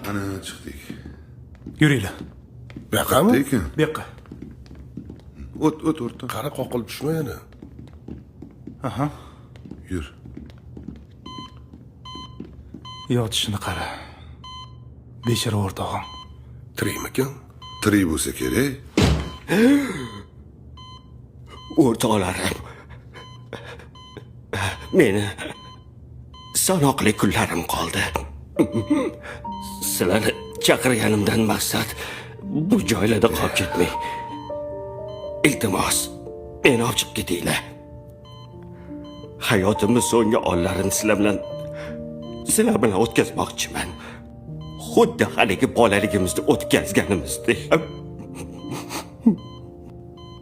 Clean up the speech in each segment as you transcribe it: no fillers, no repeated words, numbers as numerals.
Ana chiqdik. Yuringlar. Bu yoqqami? Lekin Bu yoqqa. o't o'rta. Qara qoqilib tushma yana. Aha. Yur. Yotishini qara. Bechora o'rtog'im. Tirikmikan? Tirik bo'lsa kerak. O'rtoqlarim. Meni sanoqli kunlarim qoldi. Sizlarni chaqirganimdan maqsad bu joylarda qolib ketmang. Iltimos, meni olib chiqib ketinglar. Hayotimning so'nggi onlarini sizlar bilan o'tkazmoqchiman. Xuddi haligi bolaligimizni o'tkazganimizdek.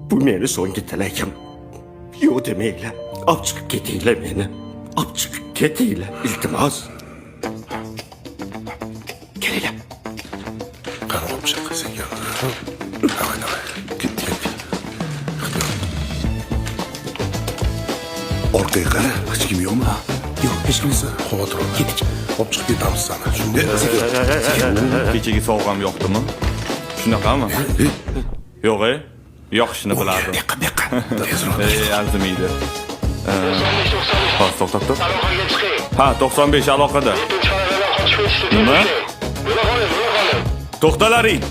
Bu meni so'nggi tilagim. Yo'q demanglar. Olib chiqib ketinglar meni. Olib chiqib ketinglar, iltimos. Kelinglar. Qara olib chiqasan ekan. Davay. Ketdik. Orqaga qara, hech kim yo'qmi? Yo'q, hech kimsa. Xavotir olma. Ketdik. Olib chiqib ketamiz seni. Shunday. Kechagi sovg'am yoqdimi? Shunaqami? Yo'q, yoqishini bilardim. Beqqa. Tezroq. Arzimaydi. Hozir to'xtab. Ha, 95 aloqada. Nima? To'xtalaring.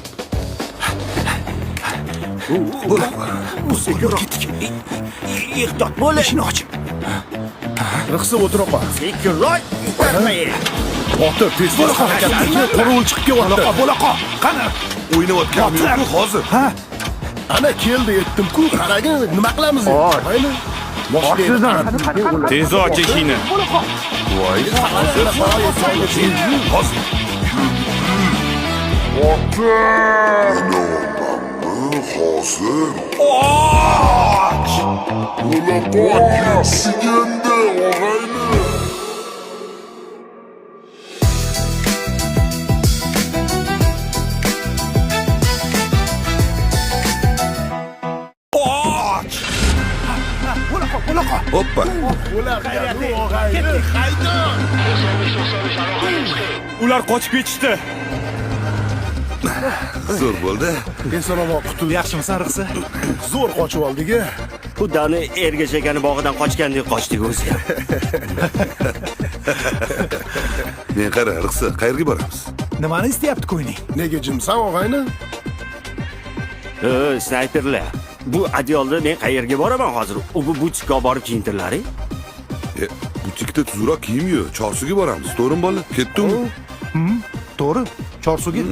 Bu sekinroq ketdik. Ehtiyot bo'l. Ishni och. Rixsa o'tira qol. Sekinroq yubormay. Botir, tez harakat qil. Qorovul chiqib kelyapti. Bo'laqa. Qani? O'ynayotganmiz hozir. Ha? Ana keldi, aytdim-ku. Qaragin, nima qilamiz? Mayli. Tezroq chekingni. Voy. Hozir. Bo'laqa. Hoppa. Ular qochib ketishdi. Zo'r bo'ldi. Eson-omon qutul. Yaxshimisan, Rixsa? Zo'r qochib oldik-a. Xuddoni ergashagani bog'idan qochgandek qochdik o'zi ham. Men qara, Rixsa, qayerga boramiz? Nimani istayapti ko'yning? Nega jimsan, og'ayni? Snayperlar. Bu adyolda men qayerga boraman hozir? U butikka borib kiyintirlaring. Butikda tuzroq kiyim yo'q. Chorsuga boramiz. To'g'rimi bola? Ketdingmi? To'g'ri. Chorsuga.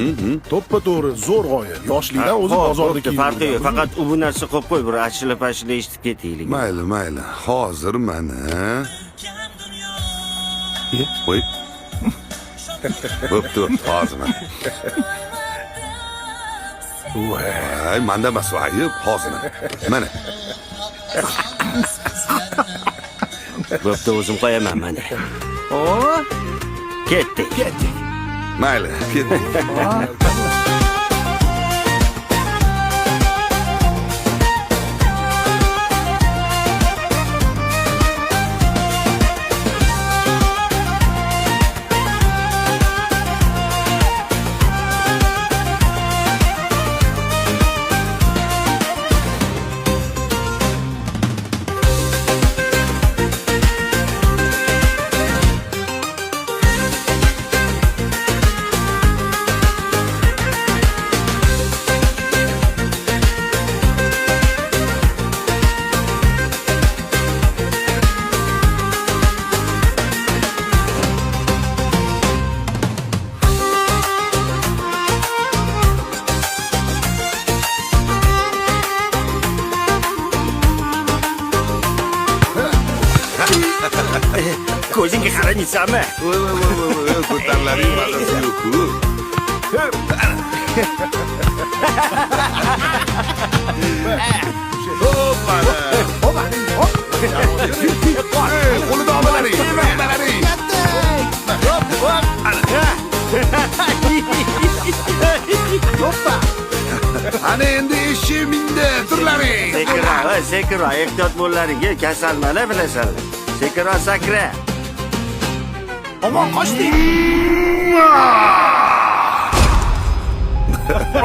To'ppa to'g'ri, zo'r g'oya. Yoshlikdan o'zi bozorda kiyim. Farqi yo'q. Faqat u bu narsa qo'yib qo'y, bir ashila-pashila eshitib ketaylik. Mayli. Hozir mana. Qo'y. Bo'pti, hozir mana. Voy, manda emas, ayib, hozir mana. Bo'pti, o'zim qo'yaman mana. Ketdik. Mayli, ketdik. Ko'zingga qaraysanmi? Voy, ko'tarlaring mazasi yo'q-ku. Hoppa. Qo'lida olalaring. Hoppa. Ana endi eshik mindi, turlaring. Sekinroq, ehtiyot bo'llaring, kasalmalar bilasanlar. Sekinroq sakra. Omon qochdik.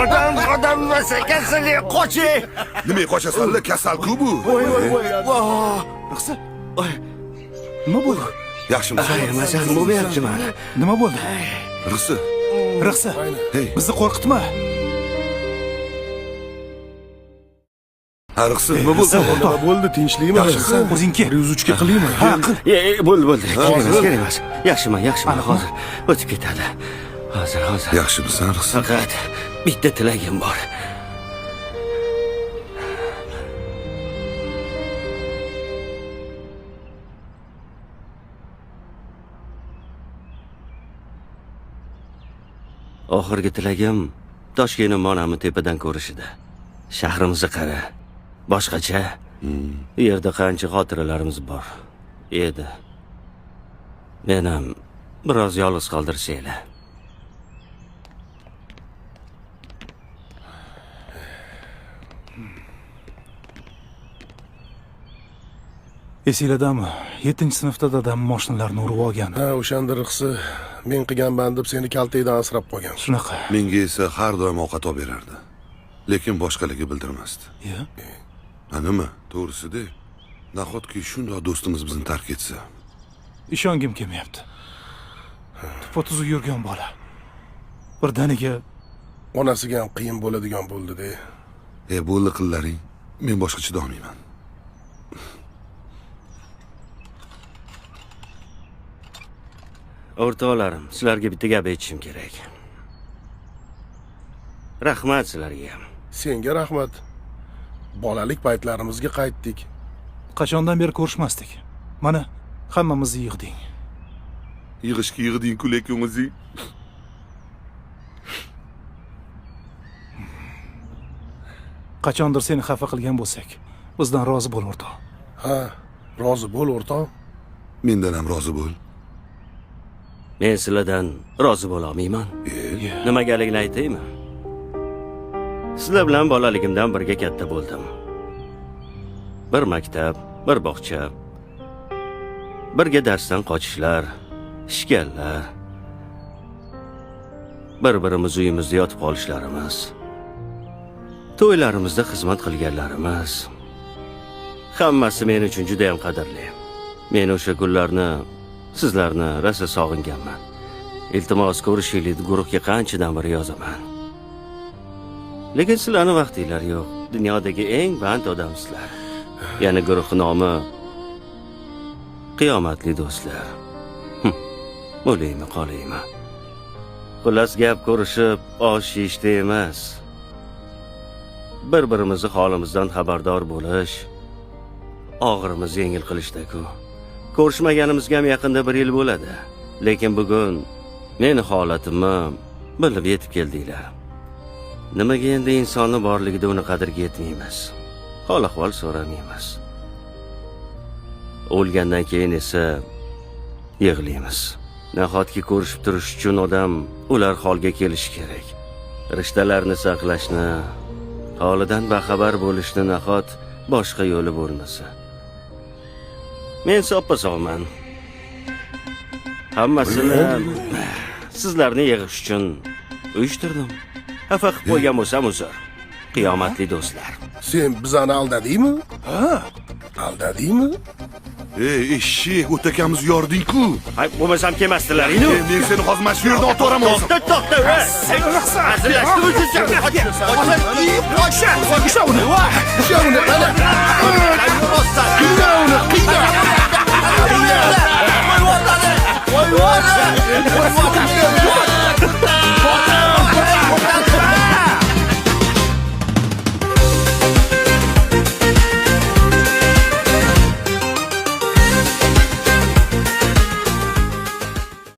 Odam bo'lsa kasallik qoching. Nimaga qochasanlar? Kasal-ku bu. Rixsi. Nima bo'ldi? Yaxshimisan? Masal bo'lmayapti mana. Nima bo'ldi? Rixsi. Rixsi. Hey. Bizni qo'rqitma. Ha, Rixsi, nima bo'ldi? Nima bo'ldi? Tinchlikmi? Yaxshisan? O'zing kel. 103 ga qilaymi? Ha, qil. Bo'ldi. Kerak emas. Yaxshiman. Hozir o'tib ketadi. Hozir. Yaxshimisan, Rixsi? Faqat bitta tilagim bor. Oxirgi tilagim Toshkentni monamni tepadan ko'rishida. Shahrimizni qara. Boshqacha. Bu yerda qancha xotiralarimiz bor edi. Men ham biroz yolg'iz qoldirsanglar. Esinglardami? 7-sinfda dadam mashinalarni urib olgan. Ha, o'shanda Rixsi men qilganman deb seni kaltakdan asrab qolgan. Shunaqa. Menga esa har doim ovqat olib berardi. Lekin boshqalarga bildirmasdi. Ya. Ha, nima? To'g'risi-da, nahotki shundoq do'stimiz bizni tark etsa. Ishongim kelmayapti. Tuppa-tuzuk yurgan bola. Birdaniga Onasiga ham qiyin bo'ladigan bo'ldi-da. Bo'ldi qillaring. Men boshqa chidolmayman. O'rtoqlarim, sizlarga bitta gap aytishim kerak. Rahmat sizlarga ham. Senga rahmat. Bolalik paytlarimizga qaytdik. qachondan beri ko'rishmasdik. Mana hammamizni yig'ding. Yig'ishga yig'ding-ku, lekin o'zing. Qachondir seni xafa qilgan bo'lsak, bizdan rozi bo'l o'rtoq. Ha, rozi bo'l o'rtoq. Mendan ham rozi bo'l. Men sizlardan rozi bo'la olmayman. Nimagaligini aytaymi? Sizlar bilan bolaligimdan birga katta bo'ldim. Bir maktab, bir bog'cha, birga darsdan qochishlar, ishganlar, bir-birimiz uyimizda yotib qolishlarimiz, to'ylarimizda xizmat qilganlarimiz, hammasi men uchun juda ham qadrli. Men o'sha kunlarni, sizlarni rosa sog'inganman. Iltimos ko'rishaylik guruhga qanchadan beri yozaman. Lekin sizlarning vaqtinglar yo'q. Dunyodagi eng band odamsizlar. Yana guruh nomi qiyomatli do'stlar. O'laymi, qolaymi. Xullas gap ko'rishib, osh yeyishda emas. Bir-birimizni holimizdan xabardor bo'lish, og'irimizni yengil qilishda-ku. Ko'rishmaganimizga ham yaqinda 1 yil bo'ladi. Lekin bugun meni holatimni bilib yetib keldinglar. Nimaga endi insonni borligida uni qadriga yetmaymiz? Hol-ahvol so'ramaymiz. O'lgandan keyin esa yig'laymiz. Nahotki ko'rishib turish uchun odam ular holga kelishi kerak. Rishtalarni saqlashni, holidan baxabar bo'lishni nahot boshqa yo'li bo'lmasa. Men soppa-sog'man. Hammasini sizlarni yig'ish uchun uyushtirdim. Xafa qilib qo'ygan bo'lsam uzr. Qiyomatli do'stlar. Sen bizani aldadingmi? Ha, Aldadingmi? Eshik, o'takamiz yording-ku. Hay, bo'lmasam kelmasdilar-ku. Men seni hozir mana shu yerda otvoraman. To'xta. Azillashtirish Usha uni, mana. Qiyna uni, qiyna.